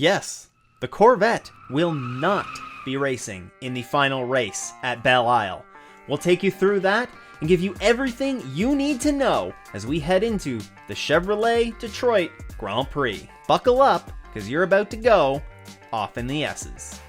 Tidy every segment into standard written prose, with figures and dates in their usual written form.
Yes, the Corvette will not be racing in the final race at Belle Isle. We'll take you through that and give you everything you need to know as we head into the Chevrolet Detroit Grand Prix. Buckle up, because you're about to go off in the S's.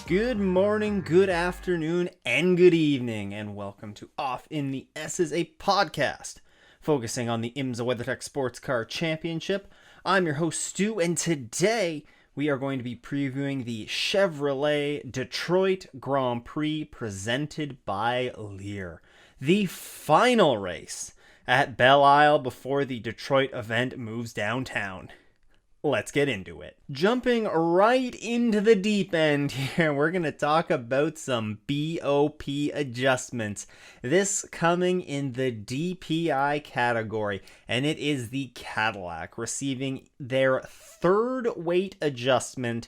Good morning, good afternoon, and good evening, and welcome to Off in the S's, a podcast focusing on the Imsa WeatherTech Sports Car Championship. I'm your host, Stu, and today we are going to be previewing the Chevrolet Detroit Grand Prix presented by Lear. The final race at Belle Isle before the Detroit event moves downtown. Let's get into it. Jumping right into the deep end here, we're going to talk about some BOP adjustments. This coming in the DPI category, and it is the Cadillac receiving their third weight adjustment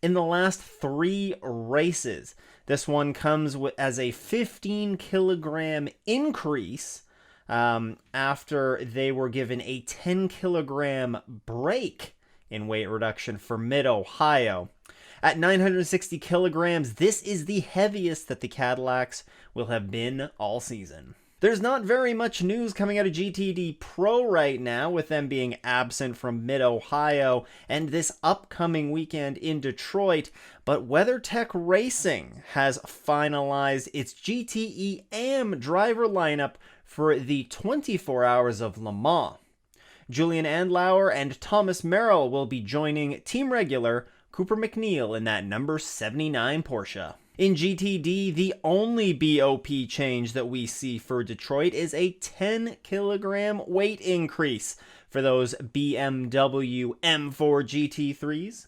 in the last 3 races. This one comes as a 15 kilogram increase after they were given a 10 kilogram break in weight reduction for Mid-Ohio. At 960 kilograms, this is the heaviest that the Cadillacs will have been all season. There's not very much news coming out of GTD Pro right now, with them being absent from Mid-Ohio and this upcoming weekend in Detroit, but WeatherTech Racing has finalized its GTE AM driver lineup for the 24 Hours of Le Mans. Julian Andlauer and Thomas Merrill will be joining team regular Cooper McNeil in that number 79 Porsche. In GTD, the only BOP change that we see for Detroit is a 10 kilogram weight increase for those BMW M4 GT3s.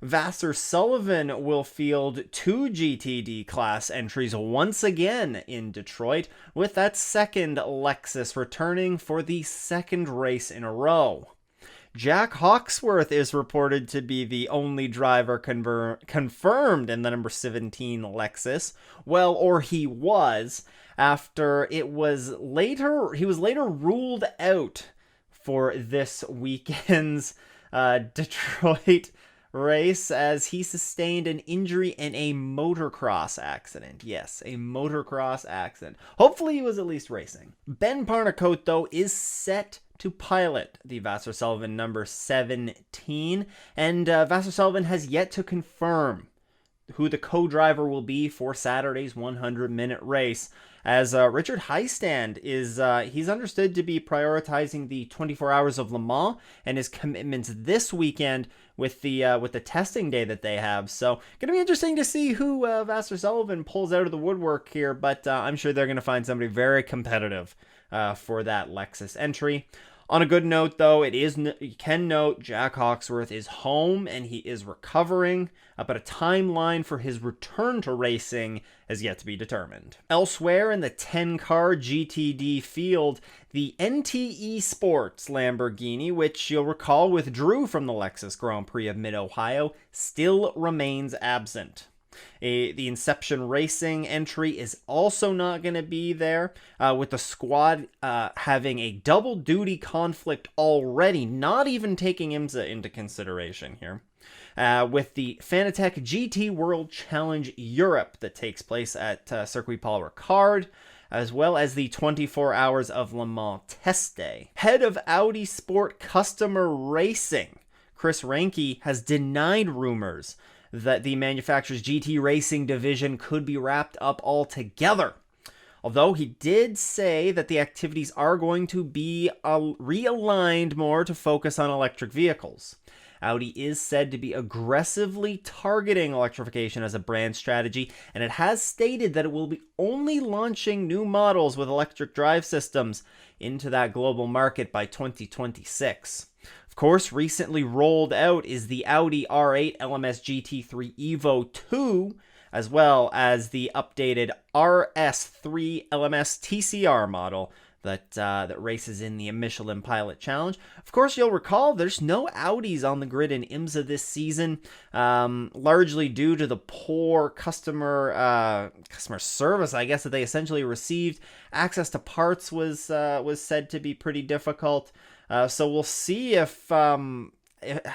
Vasser Sullivan will field 2 GTD class entries once again in Detroit, with that second Lexus returning for the second race in a row. Jack Hawksworth is reported to be the only driver confirmed in the number 17 Lexus. Well, or he was, after he was later ruled out for this weekend's Detroit race as he sustained an injury in a motocross accident. Yes, a motocross accident. Hopefully he was at least racing. Ben Parnacote, though, is set to pilot the Vasser Sullivan number 17, and Vasser Sullivan has yet to confirm who the co-driver will be for Saturday's 100-minute race, as Richard Heistand is he's understood to be prioritizing the 24 Hours of Le Mans and his commitments this weekend with the testing day that they have. So going to be interesting to see who Vasser Sullivan pulls out of the woodwork here, but I'm sure they're going to find somebody very competitive for that Lexus entry. On a good note, though, you can note Jack Hawksworth is home and he is recovering, but a timeline for his return to racing has yet to be determined. Elsewhere in the 10-car GTD field, the NTE Sports Lamborghini, which you'll recall withdrew from the Lexus Grand Prix of Mid-Ohio, still remains absent. The Inception Racing entry is also not going to be there, with the squad having a double duty conflict already, not even taking Imsa into consideration here. With the Fanatec GT World Challenge Europe that takes place at Circuit Paul Ricard, as well as the 24 Hours of Le Mans test day. Head of Audi Sport Customer Racing, Chris Ranke, has denied rumors that the manufacturer's GT Racing division could be wrapped up altogether. Although he did say that the activities are going to be realigned more to focus on electric vehicles. Audi is said to be aggressively targeting electrification as a brand strategy, and it has stated that it will be only launching new models with electric drive systems into that global market by 2026. Of course, recently rolled out is the Audi R8 LMS GT3 Evo 2, as well as the updated RS3 LMS TCR model that races in the Michelin Pilot Challenge. Of course, you'll recall there's no Audis on the grid in Imsa this season, largely due to the poor customer service, I guess, that they essentially received. Access to parts was said to be pretty difficult. So we'll see if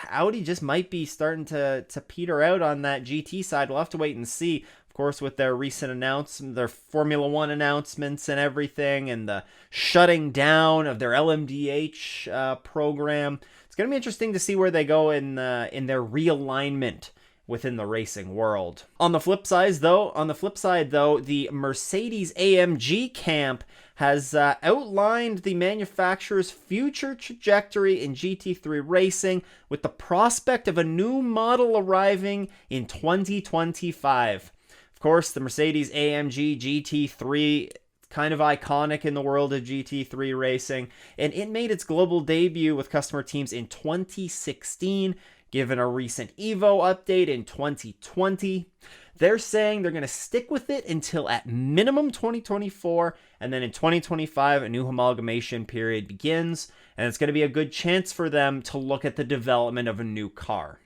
Audi just might be starting to peter out on that GT side. We'll have to wait and see. Of course, with their recent announcement, their Formula One announcements and everything, and the shutting down of their LMDH program, it's going to be interesting to see where they go in their realignment within the racing world. On the flip side, though, the Mercedes AMG camp has outlined the manufacturer's future trajectory in GT3 racing with the prospect of a new model arriving in 2025. Of course, the Mercedes AMG GT3, kind of iconic in the world of GT3 racing, and it made its global debut with customer teams in 2016, given a recent Evo update in 2020. They're saying they're going to stick with it until at minimum 2024, and then in 2025, a new amalgamation period begins, and it's going to be a good chance for them to look at the development of a new car.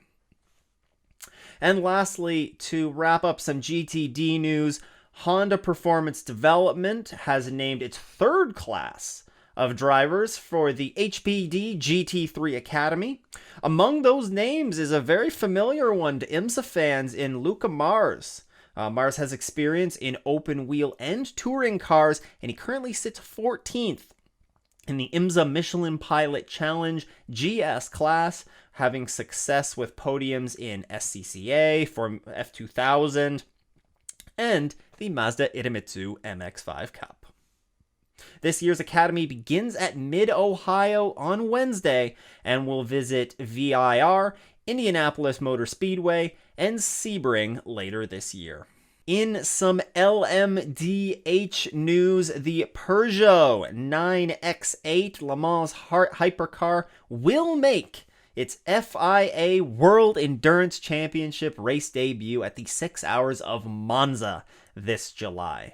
And lastly, to wrap up some GTD news, Honda Performance Development has named its third class of drivers for the HPD GT3 Academy. Among those names is a very familiar one to Imsa fans in Luca Mars. Mars has experience in open wheel and touring cars, and he currently sits 14th in the Imsa Michelin Pilot Challenge GS class, having success with podiums in SCCA, for F2000, and the Mazda Idemitsu MX-5 Cup. This year's Academy begins at Mid-Ohio on Wednesday and will visit VIR, Indianapolis Motor Speedway, and Sebring later this year. In some LMDH news, the Peugeot 9X8 Le Mans hypercar will make its FIA World Endurance Championship race debut at the 6 Hours of Monza this July.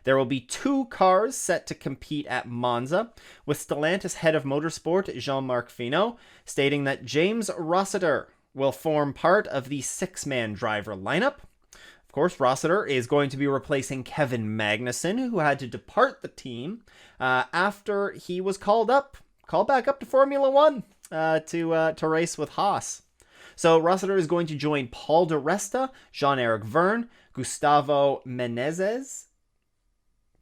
There will be 2 cars set to compete at Monza, with Stellantis head of motorsport Jean-Marc Finot stating that James Rossiter will form part of the 6-man driver lineup. Of course, Rossiter is going to be replacing Kevin Magnussen, who had to depart the team after he was called back up to Formula One to race with Haas. So Rossiter is going to join Paul di Resta, Jean-Eric Verne, Gustavo Menezes,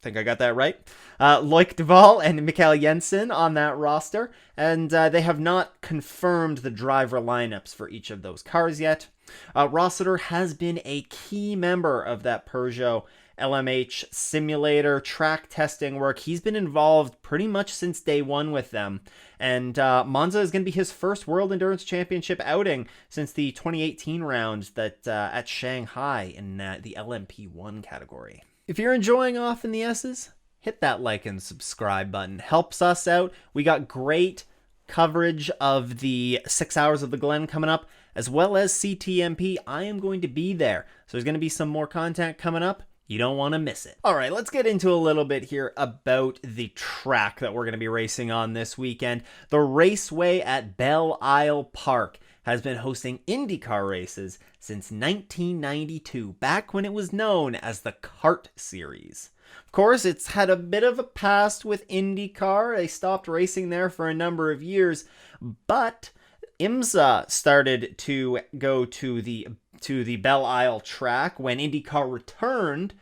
I think I got that right, Loic Duval and Mikael Jensen on that roster, and they have not confirmed the driver lineups for each of those cars yet. Rossiter has been a key member of that Peugeot LMH simulator track testing work. He's been involved pretty much since day one with them, and Monza is going to be his first World Endurance Championship outing since the 2018 round at Shanghai in the LMP1 category. If you're enjoying Off in the S's, hit that like and subscribe button. Helps us out. We got great coverage of the 6 Hours of the Glen coming up, as well as CTMP. I am going to be there, so there's going to be some more content coming up. You don't want to miss it. All right, let's get into a little bit here about the track that we're going to be racing on this weekend. The Raceway at Belle Isle Park has been hosting IndyCar races since 1992, back when it was known as the Kart Series. Of course, it's had a bit of a past with IndyCar. They stopped racing there for a number of years, but Imsa started to go to the Belle Isle track when IndyCar returned,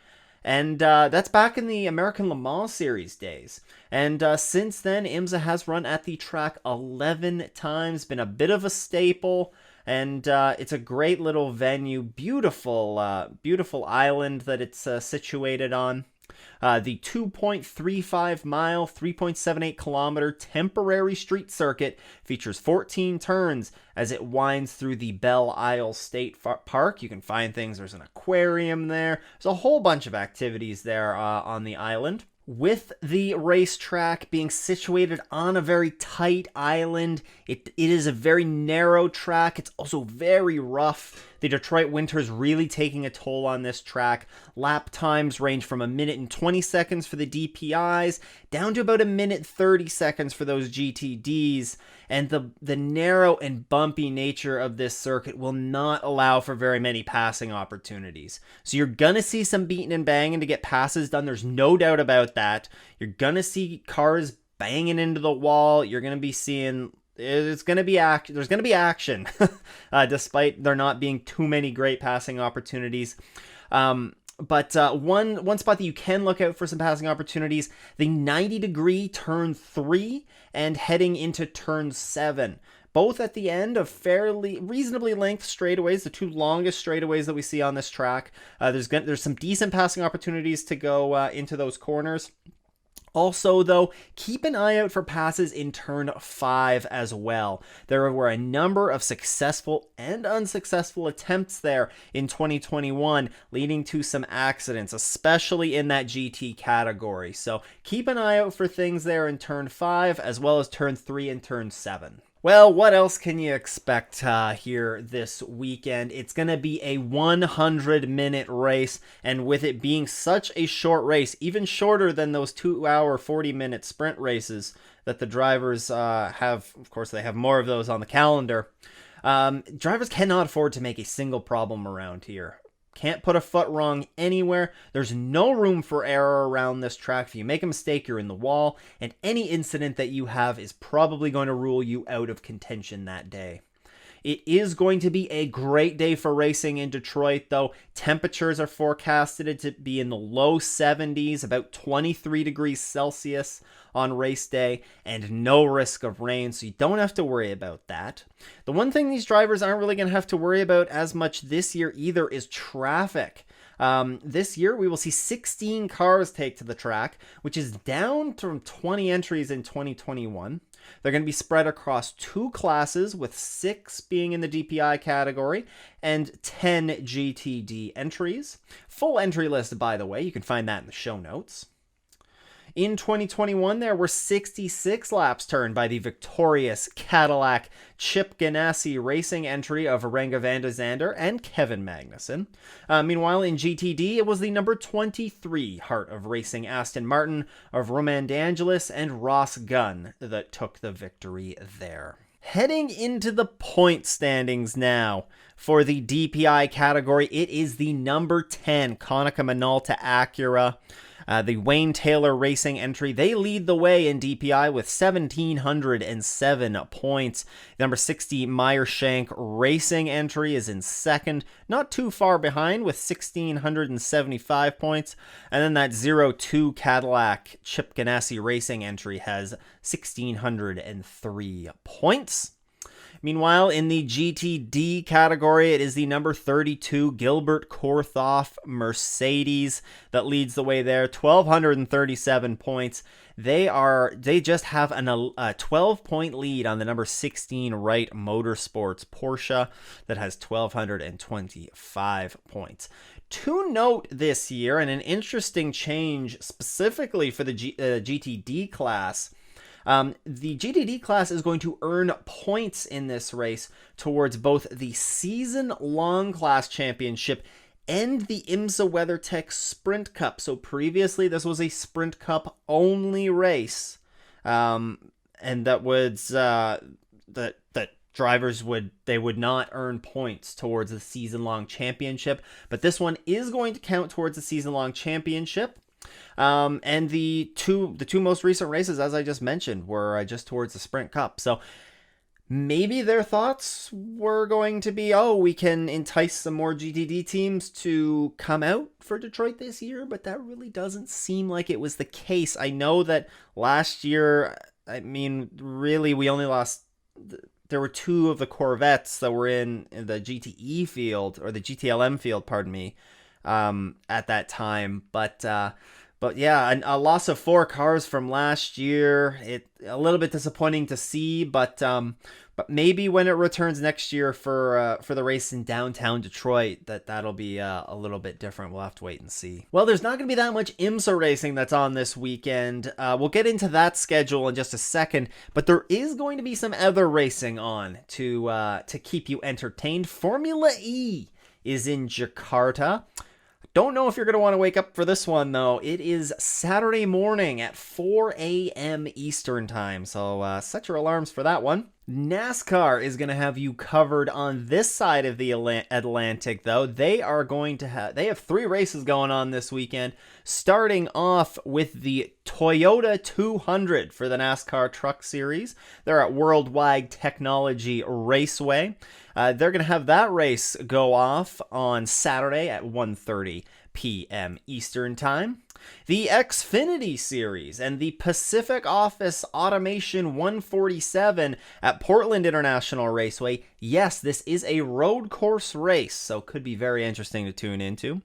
and that's back in the American Le Mans Series days. And since then, Imsa has run at the track 11 times, been a bit of a staple, and it's a great little venue, beautiful island that it's situated on. The 2.35 mile, 3.78 kilometer temporary street circuit features 14 turns as it winds through the Belle Isle State Park. You can find things, there's an aquarium there, there's a whole bunch of activities there on the island. With the racetrack being situated on a very tight island, it is a very narrow track. It's also very rough. The Detroit winter's really taking a toll on this track. Lap times range from 1 minute and 20 seconds for the DPIs down to about 1 minute 30 seconds for those GTDs. And the narrow and bumpy nature of this circuit will not allow for very many passing opportunities. So you're going to see some beating and banging to get passes done. There's no doubt about that. You're going to see cars banging into the wall. You're going to be seeing There's going to be action, despite there not being too many great passing opportunities. But one spot that you can look out for some passing opportunities, the 90-degree turn 3 and heading into turn 7. Both at the end of reasonably length straightaways, the two longest straightaways that we see on this track. There's some decent passing opportunities to go into those corners. Also, though, keep an eye out for passes in turn 5 as well. There were a number of successful and unsuccessful attempts there in 2021, leading to some accidents, especially in that GT category. So keep an eye out for things there in turn 5, as well as turn 3 and turn 7. Well, what else can you expect here this weekend? It's going to be a 100-minute race, and with it being such a short race, even shorter than those 2-hour, 40-minute sprint races that the drivers have, of course, they have more of those on the calendar, drivers cannot afford to make a single problem around here. Can't put a foot wrong anywhere. There's no room for error around this track. If you make a mistake, you're in the wall, and any incident that you have is probably going to rule you out of contention that day. It is going to be a great day for racing in Detroit, though. Temperatures are forecasted to be in the low 70s, about 23 degrees Celsius on race day, and no risk of rain, so you don't have to worry about that. The one thing these drivers aren't really going to have to worry about as much this year either is traffic. This year, we will see 16 cars take to the track, which is down from 20 entries in 2021. They're going to be spread across 2 classes, with 6 being in the DPI category and 10 GTD entries. Full entry list, by the way, you can find that in the show notes. In 2021, there were 66 laps turned by the victorious Cadillac Chip Ganassi Racing entry of Renger van der Zande and Kevin Magnussen. Meanwhile, in GTD, it was the number 23 Heart of Racing Aston Martin of Romain D'Angelis and Ross Gunn that took the victory there. Heading into the point standings now. For the DPI category, it is the number 10 Konica Minolta Acura. The Wayne Taylor Racing entry, they lead the way in DPI with 1,707 points. Number 60 Meyershank Racing entry is in second, not too far behind with 1,675 points. And then that 02 Cadillac Chip Ganassi Racing entry has 1,603 points. Meanwhile, in the GTD category, it is the number 32 Gilbert Korthoff Mercedes that leads the way there, 1,237 points. They just have a 12-point lead on the number 16 Wright Motorsports Porsche that has 1,225 points. To note this year, and an interesting change specifically for the GTD class, the GTD class is going to earn points in this race towards both the season-long class championship and the Imsa WeatherTech Sprint Cup. So previously, this was a Sprint Cup only race, and that was that drivers would not earn points towards the season-long championship. But this one is going to count towards the season-long championship. And the two most recent races, as I just mentioned, were just towards the Sprint Cup. So maybe their thoughts were going to be, we can entice some more GTD teams to come out for Detroit this year, but that really doesn't seem like it was the case. I know that last year, really, we only lost. There were 2 of the Corvettes that were in the GTE field, or the GTLM field, pardon me, at that time, but yeah, a loss of 4 cars from last year. It a little bit disappointing to see, but maybe when it returns next year for the race in downtown Detroit, that'll be a little bit different. We'll have to wait and see. Well, there's not going to be that much IMSA racing that's on this weekend. We'll get into that schedule in just a second, but there is going to be some other racing on to keep you entertained. Formula E is in Jakarta. Don't know if you're going to want to wake up for this one, though. It is Saturday morning at 4 a.m. Eastern time, so set your alarms for that one. NASCAR is going to have you covered on this side of the Atlantic, though. They have 3 races going on this weekend, starting off with the Toyota 200 for the NASCAR Truck Series. They're at Worldwide Technology Raceway. They're going to have that race go off on Saturday at 1:30 p.m. Eastern Time. The Xfinity Series and the Pacific Office Automation 147 at Portland International Raceway. Yes, this is a road course race, so could be very interesting to tune into.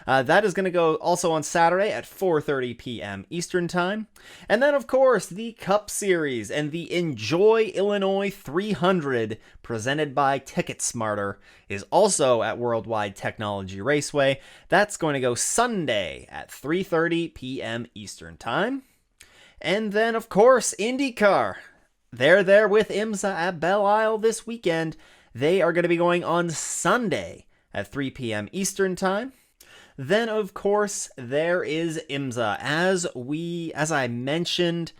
That is going to go also on Saturday at 4:30 p.m. Eastern Time. And then, of course, the Cup Series and the Enjoy Illinois 300 presented by TicketSmarter is also at Worldwide Technology Raceway. That's going to go Sunday at 3:30 p.m. Eastern Time. And then, of course, IndyCar. They're there with Imsa at Belle Isle this weekend. They are going to be going on Sunday at 3 p.m. Eastern Time. Then, of course, there is Imsa. As I mentioned,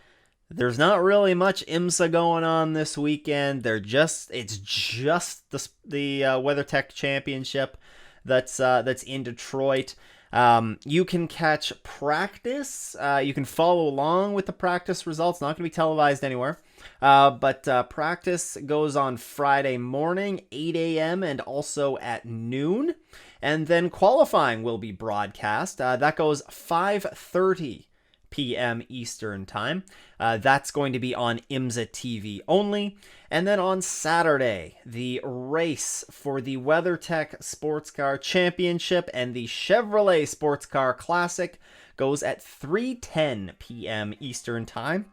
there's not really much Imsa going on this weekend. It's just the WeatherTech Championship that's in Detroit. You can catch practice. You can follow along with the practice results. Not going to be televised anywhere. But practice goes on Friday morning, 8 a.m. and also at noon. And then qualifying will be broadcast. That goes 5:30 p.m. Eastern Time. That's going to be on IMSA TV only. And then on Saturday, the race for the WeatherTech Sports Car Championship and the Chevrolet Sports Car Classic goes at 3:10 p.m. Eastern Time.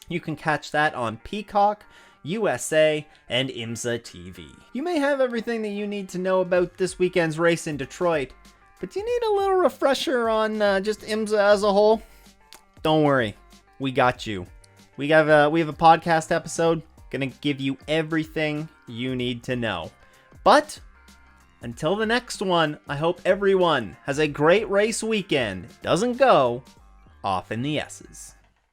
You can catch that on Peacock, USA, and IMSA TV. You may have everything that you need to know about this weekend's race in Detroit, but you need a little refresher on just IMSA as a whole. Don't worry, we got you. We have a podcast episode gonna give you everything you need to know. But until the next one, I hope everyone has a great race weekend. Doesn't go off in the S's.